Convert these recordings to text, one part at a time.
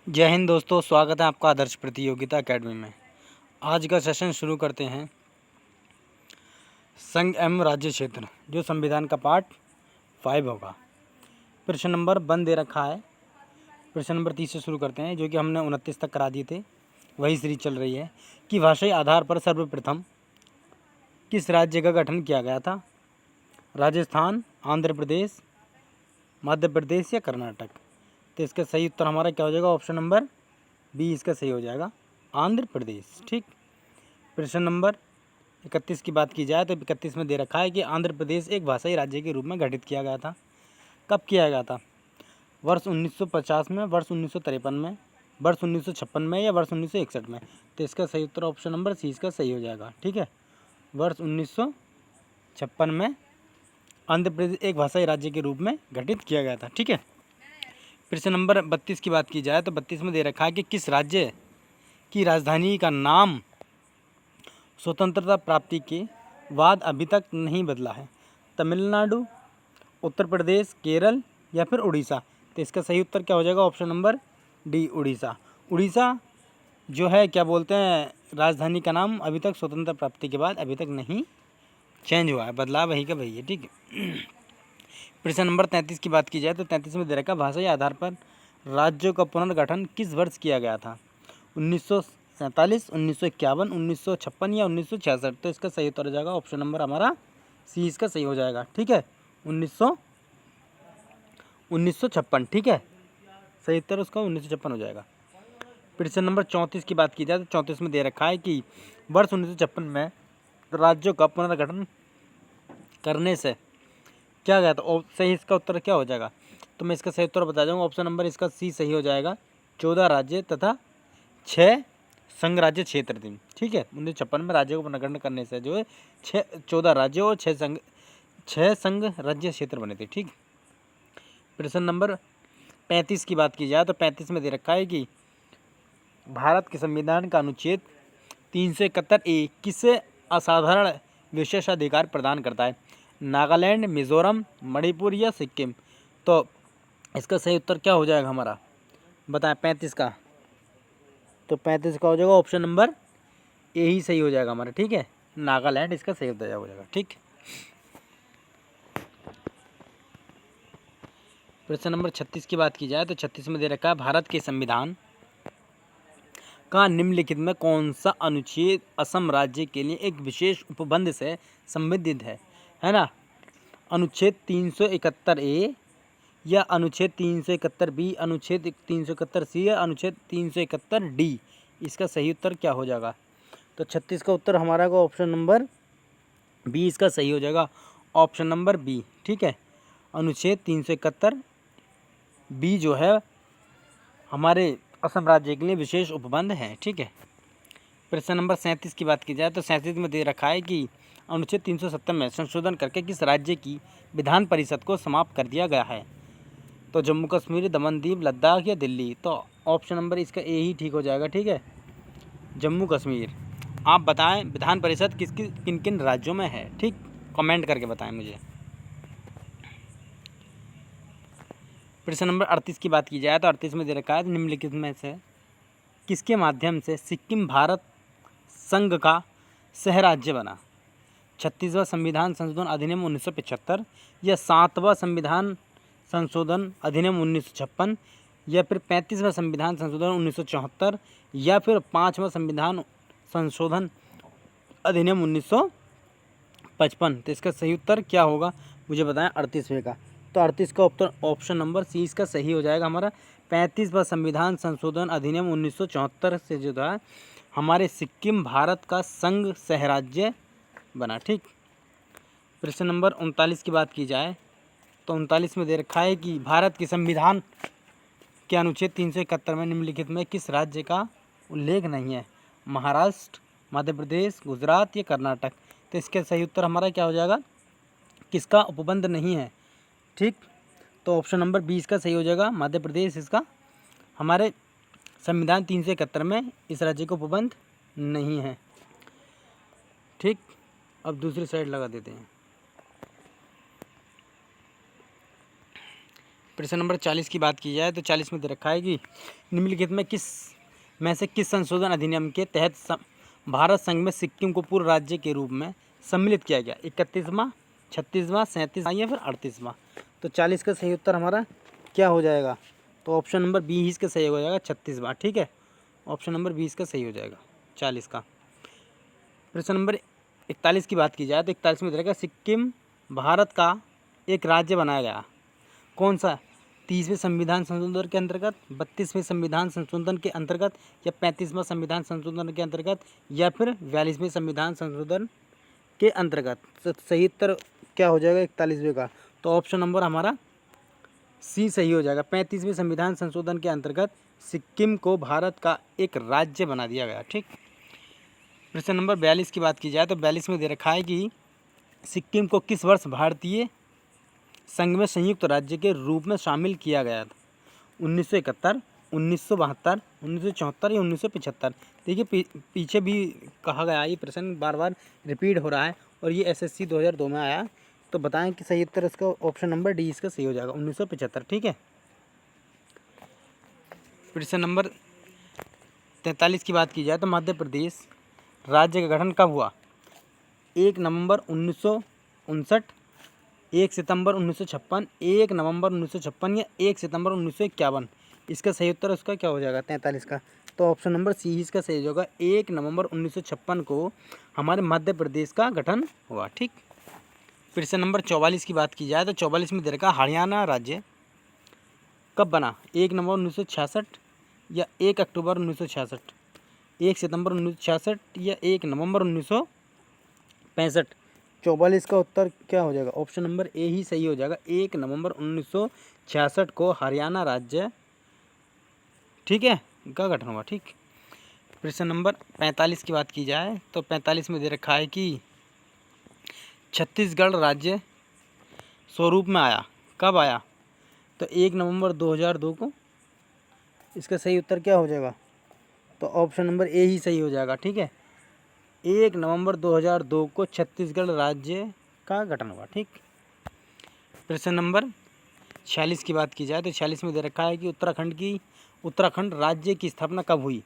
जय हिंद दोस्तों, स्वागत है आपका आदर्श प्रतियोगिता एकेडमी में। आज का सेशन शुरू करते हैं संघ एवं राज्य क्षेत्र, जो संविधान का पार्ट 5 होगा। प्रश्न नंबर 1 दे रखा है। प्रश्न नंबर 30 से शुरू करते हैं, जो कि हमने 29 तक करा दिए थे, वही सीरीज चल रही है। कि भाषाई आधार पर सर्वप्रथम किस राज्य का गठन किया गया था? राजस्थान, आंध्र प्रदेश, मध्य प्रदेश या कर्नाटक? तो इसका सही उत्तर हमारा क्या हो जाएगा? ऑप्शन नंबर बी इसका सही हो जाएगा, आंध्र प्रदेश। ठीक। प्रश्न नंबर 31 की बात की जाए तो 31 में दे रखा है कि आंध्र प्रदेश एक भाषाई राज्य के रूप में गठित किया गया था। कब किया गया था? वर्ष 1950 में, वर्ष 1953 में, वर्ष 1956 में या वर्ष 1961 में? तो इसका सही उत्तर ऑप्शन नंबर सी इसका सही हो जाएगा। ठीक है, वर्ष 1956 में आंध्र प्रदेश एक भाषाई राज्य के रूप में गठित किया गया था। ठीक है। प्रश्न नंबर 32 की बात की जाए तो 32 में दे रखा है कि किस राज्य की राजधानी का नाम स्वतंत्रता प्राप्ति के बाद अभी तक नहीं बदला है? तमिलनाडु, उत्तर प्रदेश, केरल या फिर उड़ीसा? तो इसका सही उत्तर क्या हो जाएगा? Option number D, Orissa. Orissa जो है क्या बोलते हैं, राजधानी का नाम अभी तक स्वतंत्रता प्राप्ति के बाद अभी तक नहीं चेंज हुआ है, बदलाव वही का वही है। ठीक है। प्रश्न नंबर 33 की बात की जाए तो 33 में दे रखा भाषाई आधार पर राज्यों का पुनर्गठन किस वर्ष किया गया था? 1947, 1951, 1956 या 1966? तो इसका सही उत्तर हो जाएगा ऑप्शन नंबर हमारा सी इसका सही हो जाएगा। ठीक है, 1956। ठीक है, सही उत्तर उसका 1956 हो जाएगा। प्रश्न नंबर 34 की बात की जाए तो 34 में दे रखा है कि वर्ष 1956 में राज्यों का पुनर्गठन करने से क्या गया था? सही इसका उत्तर क्या हो जाएगा? तो मैं इसका सही उत्तर बता दूंगा, ऑप्शन नंबर इसका सी सही हो जाएगा। 14 राज्य तथा 6 संघ राज्य क्षेत्र थे। ठीक है, 1956 में राज्यों को पुनर्गठन करने से जो है 14 राज्य और 6 संघ राज्य क्षेत्र बने थे। ठीक। प्रश्न नंबर 35 की बात की जाए तो 35 में दे रखा है कि भारत के संविधान का अनुच्छेद 371 किसे असाधारण विशेषाधिकार प्रदान करता है? नागालैंड, मिजोरम, मणिपुर या सिक्किम? तो इसका सही उत्तर क्या हो जाएगा हमारा, बताएं 35 का? तो 35 का हो जाएगा ऑप्शन नंबर ए ही सही हो जाएगा हमारा। ठीक है, नागालैंड इसका सही उत्तर हो जाएगा। ठीक। प्रश्न नंबर 36 की बात की जाए तो 36 में दे रखा है भारत के संविधान का निम्नलिखित में कौन सा अनुच्छेद असम राज्य के लिए एक विशेष उपबंध से संबंधित है ना? अनुच्छेद 371 या अनुच्छेद 371 अनुच्छेद 371 या अनुच्छेद 371 इसका सही उत्तर क्या हो जाएगा? तो 36 का उत्तर हमारा का ऑप्शन नंबर बी इसका सही हो जाएगा, ऑप्शन नंबर बी। ठीक है, अनुच्छेद 371 जो है हमारे असम राज्य के लिए विशेष उपबंध है। ठीक है। प्रश्न नंबर 37 की बात की जाए तो 37 में दे रखा है कि अनुच्छेद 370 में संशोधन करके किस राज्य की विधान परिषद को समाप्त कर दिया गया है? तो जम्मू कश्मीर, दमन दीव, लद्दाख या दिल्ली? तो ऑप्शन नंबर इसका ए ही ठीक हो जाएगा। ठीक है, जम्मू कश्मीर। आप बताएं विधान परिषद किन किन राज्यों में है? ठीक, कमेंट करके बताएं मुझे। प्रश्न नंबर 38 की बात की जाए तो 38 में दे रखा है निम्नलिखित में से किसके माध्यम से सिक्किम भारत संघ का सह राज्य बना? 36वां संविधान संशोधन अधिनियम 1975 या 7वां संविधान संशोधन अधिनियम 1956 या फिर 35वां संविधान संशोधन 1974 या फिर 5वां संविधान संशोधन अधिनियम 1955? तो इसका सही उत्तर क्या होगा मुझे बताएं 38वें का? तो 38 का उत्तर ऑप्शन नंबर सी इसका सही हो जाएगा हमारा। 35वां संविधान संशोधन अधिनियम 1974 से जो था हमारे सिक्किम भारत का संघ सह राज्य बना। ठीक। प्रश्न नंबर 39 की बात की जाए तो 39 में दे रखा है कि भारत के संविधान के अनुच्छेद 371 में निम्नलिखित में किस राज्य का उल्लेख नहीं है? महाराष्ट्र, मध्य प्रदेश, गुजरात या कर्नाटक? तो इसका सही उत्तर हमारा क्या हो जाएगा? किसका उपबंध नहीं है? ठीक, तो ऑप्शन नंबर 20 का सही हो जाएगा, मध्य प्रदेश इसका हमारे संविधान 371 में इस राज्य का उपबंध नहीं है। ठीक, अब दूसरी साइड लगा देते हैं। प्रश्न नंबर 40 की बात की जाए तो 40 में दे रखा है कि निम्नलिखित में से किस संशोधन अधिनियम के तहत भारत संघ में सिक्किम को पूर्व राज्य के रूप में सम्मिलित किया गया? 31वां, 36वां, 37वां या फिर 38वां? तो 40 का सही उत्तर हमारा क्या हो जाएगा? तो ऑप्शन नंबर बी ही इसका सही हो जाएगा, 36वां। ठीक है, ऑप्शन नंबर 20 का सही हो जाएगा 40 का। प्रश्न नंबर 41 की बात की जाए तो 41 में रहेगा सिक्किम भारत का एक राज्य बनाया गया। कौन सा? 30वें संविधान संशोधन के अंतर्गत, 32वें संविधान संशोधन के अंतर्गत या 35वां संविधान संशोधन के अंतर्गत या फिर 42वें संविधान संशोधन के अंतर्गत? तो सही उत्तर क्या हो जाएगा 41वें का? तो ऑप्शन नंबर हमारा सी सही हो जाएगा। 35वें संविधान संशोधन के अंतर्गत सिक्किम को भारत का एक राज्य बना दिया गया। ठीक। प्रश्न नंबर 42 की बात की जाए तो 42 में दे रखा है कि सिक्किम को किस वर्ष भारतीय संघ में संयुक्त राज्य के रूप में शामिल किया गया था? 1971, 1972, 1974 या 1975? देखिए पीछे भी कहा गया, ये प्रश्न बार बार रिपीट हो रहा है और ये SSC 2002 में आया। तो बताएं कि सही उत्तर इसका ऑप्शन नंबर डी इसका सही हो जाएगा, 1975। ठीक है। प्रश्न नंबर 43 की बात की जाए तो मध्य प्रदेश राज्य का गठन कब हुआ? 1 नवंबर 1959, 1 सितंबर 1956, 1 नवंबर 1956 या 1 सितंबर 1951? इसका सही उत्तर उसका क्या हो जाएगा 43 का? तो ऑप्शन नंबर सी ही इसका सही होगा, 1 नवंबर 1956 को हमारे मध्य प्रदेश का गठन हुआ। ठीक। प्रश्न नंबर 44 की बात की जाए तो 44 में दे रखा हरियाणा राज्य कब बना? 1 नवंबर 1966 या 1 अक्टूबर 1966, 1 सितंबर 1966 या 1 नवंबर 1965? 44 का उत्तर क्या हो जाएगा? ऑप्शन नंबर ए ही सही हो जाएगा, 1 नवंबर 1966 को हरियाणा राज्य, ठीक है, का गठन हुआ। ठीक। प्रश्न नंबर 45 की बात की जाए तो 45 में दे रखा है कि छत्तीसगढ़ राज्य स्वरूप में आया, कब आया? तो 1 नवंबर 2002 को। इसका सही उत्तर क्या हो जाएगा? तो ऑप्शन नंबर ए ही सही हो जाएगा। ठीक है, 1 नवंबर 2002 को छत्तीसगढ़ राज्य का गठन हुआ। ठीक। प्रश्न नंबर 46 की बात की जाए तो 46 में दे रखा है कि उत्तराखंड राज्य की स्थापना कब हुई?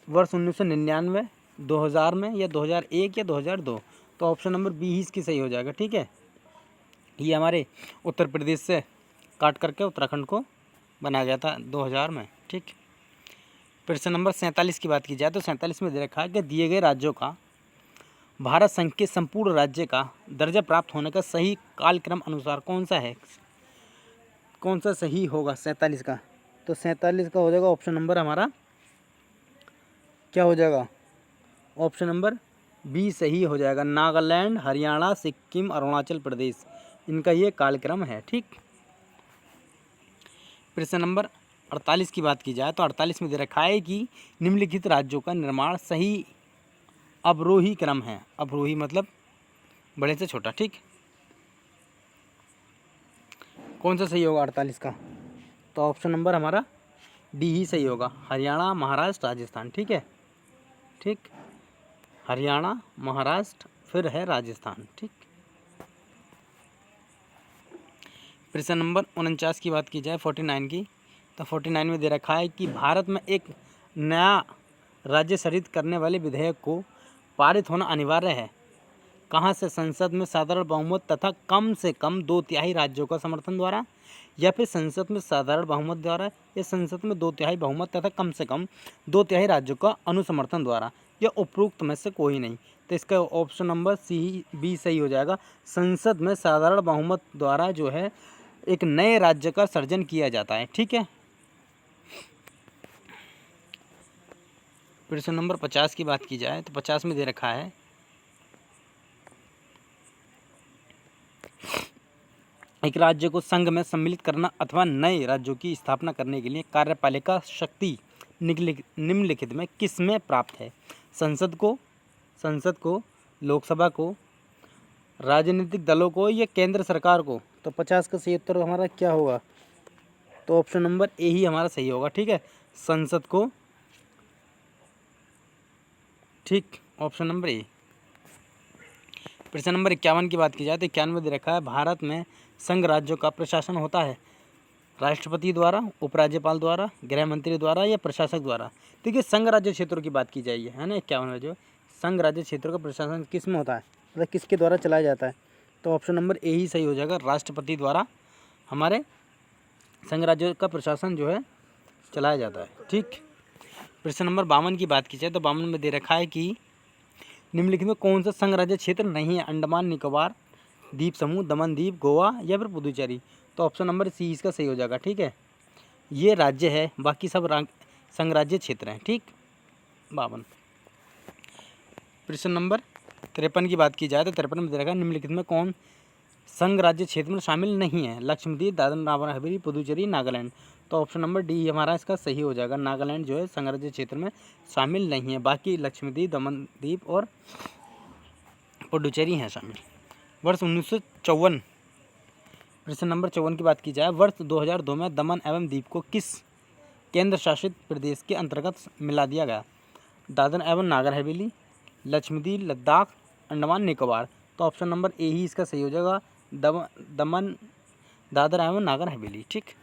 वर्ष 1999, 2000 में या 2001 या 2002? तो ऑप्शन नंबर बी ही इसकी सही हो जाएगा। ठीक है, ये हमारे उत्तर प्रदेश से काट करके उत्तराखंड को बनाया गया था 2000 में। ठीक। प्रश्न नंबर 47 की बात की जाए तो 47 में दे रखा है कि दिए गए राज्यों का भारत संघ के संपूर्ण राज्य का दर्जा प्राप्त होने का सही कालक्रम अनुसार कौन सा है? कौन सा सही होगा 47 का? तो 47 का हो जाएगा ऑप्शन नंबर हमारा क्या हो जाएगा? ऑप्शन नंबर बी सही हो जाएगा, नागालैंड, हरियाणा, सिक्किम, अरुणाचल प्रदेश, इनका ये कालक्रम है। ठीक। प्रश्न नंबर 48 की बात की जाए तो 48 में दे रखा है कि निम्नलिखित राज्यों का निर्माण सही अवरोही क्रम है। अवरोही मतलब बड़े से छोटा। ठीक। कौन सा सही होगा 48 का? तो ऑप्शन नंबर हमारा डी ही सही होगा, हरियाणा, महाराष्ट्र, राजस्थान। ठीक है। ठीक, हरियाणा, महाराष्ट्र, फिर है राजस्थान। ठीक। प्रश्न नंबर 49 की बात की जाए 49 की तो 49 में दे रखा है कि भारत में एक नया राज्य सृजित करने वाले विधेयक को पारित होना अनिवार्य है। कहाँ से? संसद में साधारण बहुमत तथा कम से कम 2/3 राज्यों का समर्थन द्वारा, या फिर संसद में साधारण बहुमत द्वारा या संसद में 2/3 बहुमत तथा कम से कम 2/3 राज्यों का अनुसमर्थन द्वारा, या उपरोक्त में से कोई नहीं? तो इसका ऑप्शन नंबर सी बी सही हो जाएगा, संसद में साधारण बहुमत द्वारा जो है एक नए राज्य का सृजन किया जाता है। ठीक है। प्रश्न नंबर 50 की बात की जाए तो 50 में दे रखा है एक राज्य को संघ में सम्मिलित करना अथवा नए राज्यों की स्थापना करने के लिए कार्यपालिका शक्ति निम्नलिखित में किस में प्राप्त है? संसद को, लोकसभा को, राजनीतिक दलों को या केंद्र सरकार को? तो 50 का सही उत्तर हमारा क्या होगा? तो ऑप्शन नंबर ए ही हमारा सही होगा। ठीक है, संसद को। ठीक, ऑप्शन नंबर ए। प्रश्न नंबर 51 की बात की जाए तो 51 में दे रखा है, भारत में संघ राज्यों का प्रशासन होता है राष्ट्रपति द्वारा, उपराज्यपाल द्वारा, गृह मंत्री द्वारा या प्रशासक द्वारा। देखिए संघ राज्य क्षेत्रों की बात की जाएगी, है ना। 51 में जो संघ राज्य क्षेत्रों का प्रशासन किस में होता है, मतलब किसके द्वारा चलाया जाता है, तो ऑप्शन नंबर ए ही सही हो जाएगा, राष्ट्रपति द्वारा हमारे संघ राज्यों का प्रशासन जो है चलाया जाता है। ठीक। प्रश्न नंबर 52 की बात की जाए तो 52 में दे रखा है कि निम्नलिखित में कौन सा संघ राज्य क्षेत्र नहीं है, अंडमान निकोबार द्वीप समूह, दमन द्वीप, गोवा या फिर पुदुचेरी। तो ऑप्शन नंबर सी इसका सही हो जाएगा। ठीक है, ये राज्य है, बाकी सब संघ राज्य क्षेत्र हैं। ठीक। 52। प्रश्न नंबर 53 की बात की जाए तो 53 में दे रखा है, निम्नलिखित में कौन संघ राज्य क्षेत्र में शामिल नहीं है, लक्षद्वीप, दादर नगर हवेली, पुदुचेरी, नागालैंड। तो ऑप्शन नंबर डी हमारा इसका सही हो जाएगा, नागालैंड जो है संघ राज्य क्षेत्र में शामिल नहीं है, बाकी लक्षद्वीप, दमन द्वीप और पुडुचेरी हैं शामिल। वर्ष 1954। प्रश्न नंबर 54 की बात की जाए, वर्ष 2002 में दमन एवं द्वीप को किस केंद्र शासित प्रदेश के अंतर्गत मिला दिया गया, दादर एवं नागर हवेली, लक्षद्वीप, लद्दाख, अंडमान निकोबार। तो ऑप्शन नंबर ए ही इसका सही हो जाएगा, दमन, दादर एवं नागर हवेली। ठीक।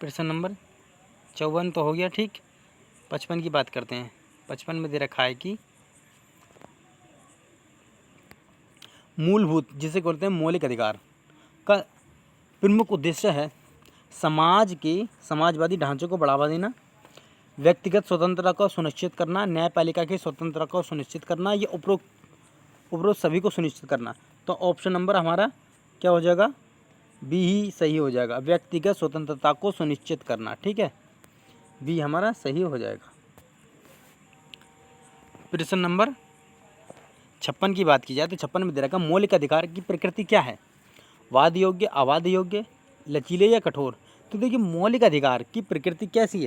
प्रश्न नंबर 54 तो हो गया। ठीक। 55 की बात करते हैं। 55 में दे रखा है कि मूलभूत, जिसे कहते हैं मौलिक अधिकार का प्रमुख उद्देश्य है समाज के समाजवादी ढांचे को बढ़ावा देना, व्यक्तिगत स्वतंत्रता को सुनिश्चित करना, न्यायपालिका की स्वतंत्रता को सुनिश्चित करना, या उपरोक्त सभी को सुनिश्चित करना। तो ऑप्शन नंबर हमारा क्या हो जाएगा, बी ही सही हो जाएगा, व्यक्तिगत स्वतंत्रता को सुनिश्चित करना। ठीक है, बी हमारा सही हो जाएगा। प्रश्न नंबर 56 की बात की जाए तो 56 में दे रखा मौलिक अधिकार की प्रकृति क्या है, वाद योग्य, अवाद योग्य, लचीले या कठोर। तो देखिए मौलिक अधिकार की प्रकृति कैसी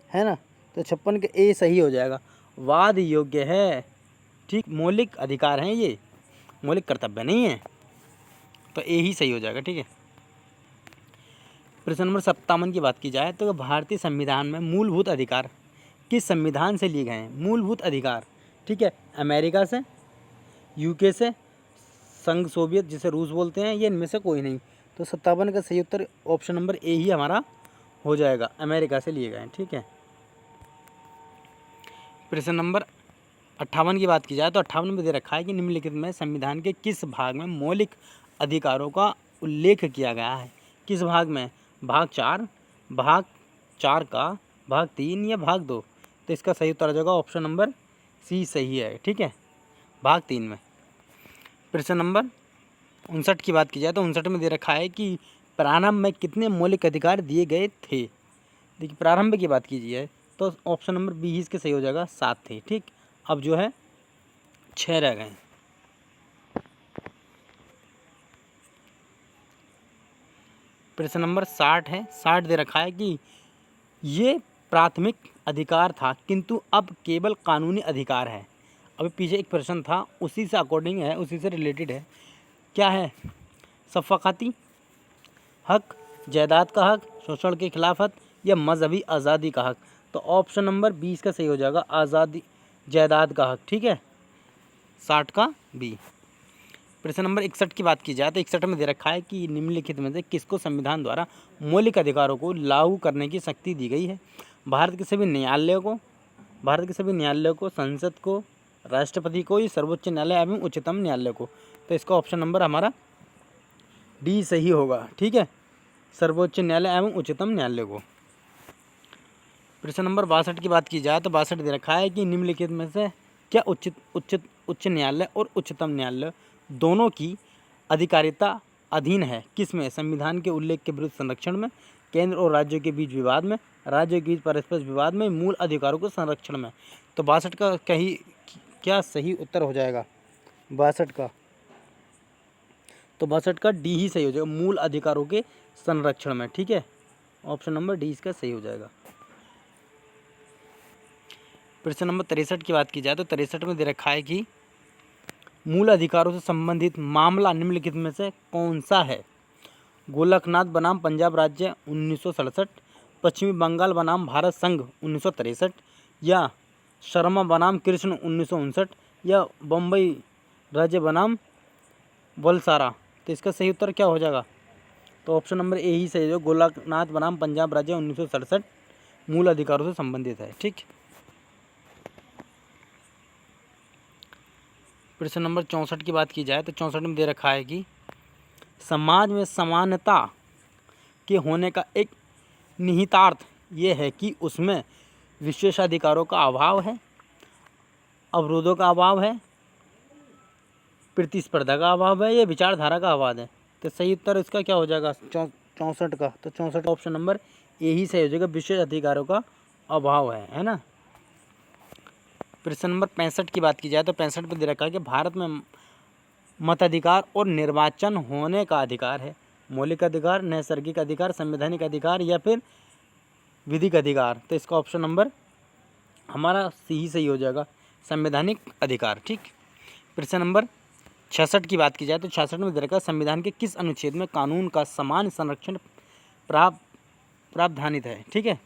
है ना, तो 56 के ए सही हो जाएगा, वाद योग्य है। ठीक, मौलिक अधिकार हैं ये, मौलिक कर्तव्य नहीं है, तो ए ही सही हो जाएगा। ठीक है। प्रश्न नंबर 57 की बात की जाए तो भारतीय संविधान में मूलभूत अधिकार किस संविधान से लिए गए हैं, मूलभूत अधिकार। ठीक है, अमेरिका से, यूके से, संघ सोवियत जिसे रूस बोलते हैं, ये इनमें से कोई नहीं। तो 57 का सही उत्तर ऑप्शन नंबर ए ही हमारा हो जाएगा, अमेरिका से लिए गए हैं। ठीक है। प्रश्न नंबर 58 की बात की जाए तो 58 में दे रखा है कि निम्नलिखित में संविधान के किस भाग में मौलिक अधिकारों का उल्लेख किया गया है, किस भाग में, भाग 4, भाग 4 का, भाग 3 या भाग 2। तो इसका सही उत्तर आ जाएगा ऑप्शन नंबर सी सही है। ठीक है, भाग 3 में। प्रश्न नंबर 59 की बात की जाए तो 59 में दे रखा है कि प्रारंभ में कितने मौलिक अधिकार दिए गए थे। देखिए प्रारंभ की बात कीजिए तो ऑप्शन नंबर बी ही इसके सही हो जाएगा, 7 थे। ठीक, अब जो है 6 रह गए। प्रश्न नंबर 60 है, 60 दे रखा है कि ये प्राथमिक अधिकार था किंतु अब केवल कानूनी अधिकार है। अभी पीछे एक प्रश्न था उसी से अकॉर्डिंग है, उसी से रिलेटेड है, क्या है, शफ़क़ाती हक, जायदाद का हक, शोषण के खिलाफ हक या मजहबी आज़ादी का हक। तो ऑप्शन नंबर 20 का सही हो जाएगा, आज़ादी, जायदाद का हक। ठीक है, 60 का बी। प्रश्न नंबर 61 की बात की जाए तो 61 में दे रखा है कि निम्नलिखित में से किसको संविधान द्वारा मौलिक अधिकारों को लागू करने की शक्ति दी गई है, भारत के सभी न्यायालयों को, भारत के सभी न्यायालयों को, संसद को, राष्ट्रपति को, या सर्वोच्च न्यायालय एवं उच्चतम न्यायालय को। तो इसका ऑप्शन नंबर हमारा डी सही होगा। ठीक है, सर्वोच्च न्यायालय एवं उच्चतम न्यायालय को। प्रश्न नंबर 62 की बात की जाए तो 62 दे रखा है कि निम्नलिखित में से क्या उच्च न्यायालय और उच्चतम न्यायालय दोनों की अधिकारिता अधीन है, किसमें, संविधान के उल्लेख के विरुद्ध संरक्षण में, केंद्र और राज्यों के बीच विवाद में, राज्यों के बीच परस्पर विवाद में, मूल अधिकारों को संरक्षण में। तो 62 का क्या सही उत्तर हो जाएगा, 62 का, तो 62 का डी ही सही हो जाएगा, मूल अधिकारों के संरक्षण में। ठीक है, ऑप्शन नंबर डी इसका सही हो जाएगा। प्रश्न नंबर 63 की बात की जाए तो 63 में दे रखा है कि मूल अधिकारों से संबंधित मामला निम्नलिखित में से कौन सा है, गोलकनाथ बनाम पंजाब राज्य 1967, पश्चिमी बंगाल बनाम भारत संघ 1963, या शर्मा बनाम कृष्ण 1959 या बम्बई राज्य बनाम वलसारा। तो इसका सही उत्तर क्या हो जाएगा? तो ऑप्शन नंबर ए ही सही है, गोलकनाथ बनाम पंजाब राज्य 1967 मूल अधिकारों से संबंधित है। ठीक, प्रश्न नंबर 64 की बात की जाए तो 64 में दे रखा है कि समाज में समानता के होने का एक निहितार्थ ये है कि उसमें विशेषाधिकारों का अभाव है, अवरोधों का अभाव है, प्रतिस्पर्धा का अभाव है, या विचारधारा का अभाव है। तो सही उत्तर इसका क्या हो जाएगा 64 का? तो 64 ऑप्शन नंबर ए ही सही हो जाएगा, विशेष अधिकारों का अभाव है ना। प्रश्न नंबर 65 की बात की जाए तो 65 में दे रखा है कि भारत में मताधिकार और निर्वाचन होने का अधिकार है। मौलिक अधिकार, नैसर्गिक अधिकार, संवैधानिक अधिकार या फिर विधिक अधिकार। तो इसका ऑप्शन नंबर हमारा सी ही सही हो जाएगा, संवैधानिक अधिकार। ठीक, प्रश्न नंबर 66 की बात की जाए तो 66 में दे रखा है संविधान के किस अनुच्छेद में कानून का समान संरक्षण प्रावधानित है? ठीक है,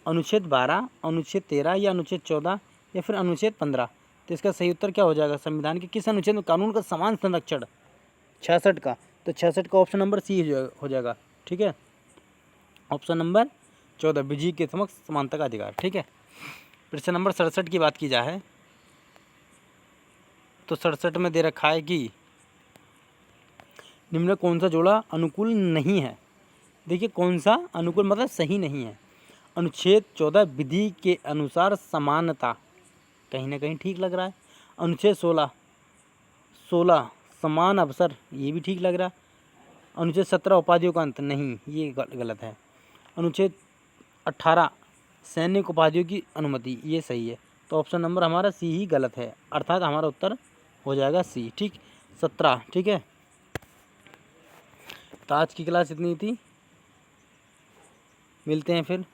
अनुच्छेद 12, अनुच्छेद 13 या अनुच्छेद 14 या फिर अनुच्छेद 15। तो इसका सही उत्तर क्या हो जाएगा? संविधान के किस अनुच्छेद में कानून का समान संरक्षण? 66 का। तो 66 का ऑप्शन नंबर सी हो जाएगा। ठीक है, ऑप्शन नंबर 14, विधि के समक्ष समानता का अधिकार। ठीक है, प्रश्न नंबर 67 की बात की जाए तो 67 में दे रखा है कि निम्न में कौन सा जोड़ा अनुकूल नहीं है? देखिए, कौन सा अनुकूल मतलब सही नहीं है। अनुच्छेद 14 विधि के अनुसार समानता, कहीं ना कहीं ठीक लग रहा है। अनुच्छेद 16 समान अवसर, ये भी ठीक लग रहा है। अनुच्छेद 17 उपाधियों का अंत, नहीं, ये गलत है। अनुच्छेद 18 सैनिक उपाधियों की अनुमति, ये सही है। तो ऑप्शन नंबर हमारा सी ही गलत है, अर्थात हमारा उत्तर हो जाएगा सी। ठीक, 17। ठीक है, तो आज की क्लास इतनी थी, मिलते हैं फिर।